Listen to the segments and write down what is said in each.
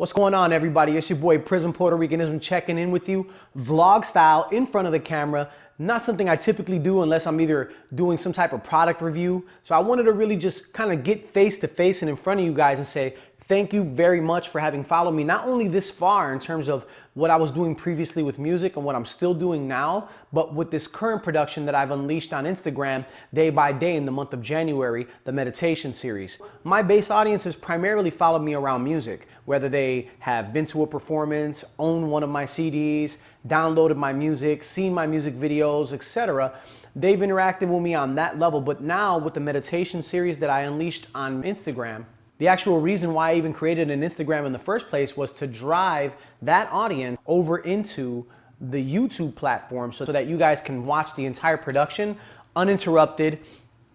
What's going on, everybody? It's your boy PRism PuertoRicanism checking in with you, vlog style, in front of the camera. Not something I typically do unless I'm either doing some type of product review. So I wanted to really just kind of get face to face and in front of you guys and say thank you very much for having followed me, not only this far in terms of what I was doing previously with music and what I'm still doing now, but with this current production that I've unleashed on Instagram day by day in the month of January, the meditation series. My base audience has primarily followed me around music, whether they have been to a performance, owned one of my CDs, downloaded my music, seen my music videos, etc. They've interacted with me on that level, but now with the meditation series that I unleashed on Instagram, the actual reason why I even created an Instagram in the first place was to drive that audience over into the YouTube platform so that you guys can watch the entire production uninterrupted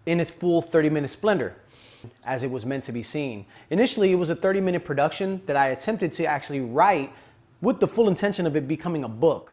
in its full 30-minute splendor as it was meant to be seen. Initially, it was a 30-minute production that I attempted to actually write with the full intention of it becoming a book.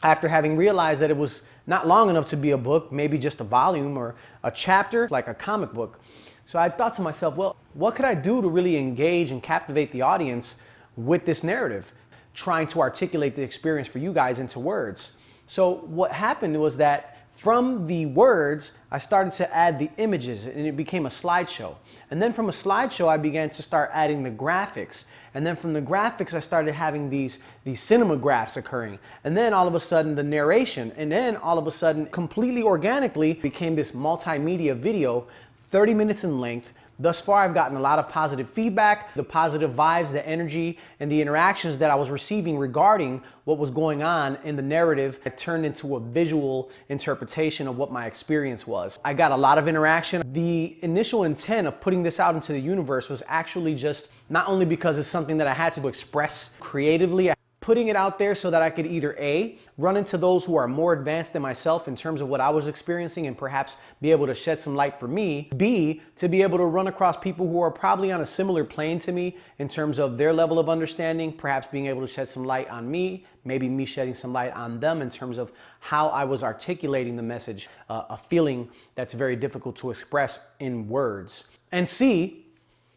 After having realized that it was not long enough to be a book, maybe just a volume or a chapter, like a comic book. So I thought to myself, well, what could I do to really engage and captivate the audience with this narrative, trying to articulate the experience for you guys into words? So what happened was that from the words, I started to add the images and it became a slideshow. And then from a slideshow, I began to start adding the graphics. And then from the graphics, I started having these cinemagraphs occurring. And then all of a sudden the narration, and then all of a sudden completely organically became this multimedia video, 30 minutes in length. Thus far, I've gotten a lot of positive feedback, the positive vibes, the energy, and the interactions that I was receiving regarding what was going on in the narrative. It turned into a visual interpretation of what my experience was. I got a lot of interaction. The initial intent of putting this out into the universe was actually just not only because it's something that I had to express creatively, putting it out there so that I could either A, run into those who are more advanced than myself in terms of what I was experiencing and perhaps be able to shed some light for me, B, to be able to run across people who are probably on a similar plane to me in terms of their level of understanding, perhaps being able to shed some light on me, maybe me shedding some light on them in terms of how I was articulating the message, a feeling that's very difficult to express in words. And C,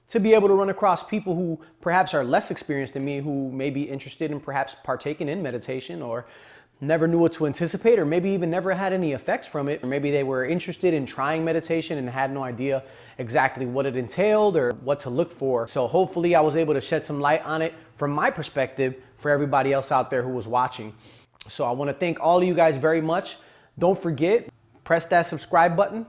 to be able to run across people who perhaps are less experienced than me, who may be interested in perhaps partaking in meditation or never knew what to anticipate, or maybe even never had any effects from it, or maybe they were interested in trying meditation and had no idea exactly what it entailed or what to look for. So hopefully I was able to shed some light on it from my perspective for everybody else out there who was watching. So I want to thank all of you guys very much. Don't forget, press that subscribe button.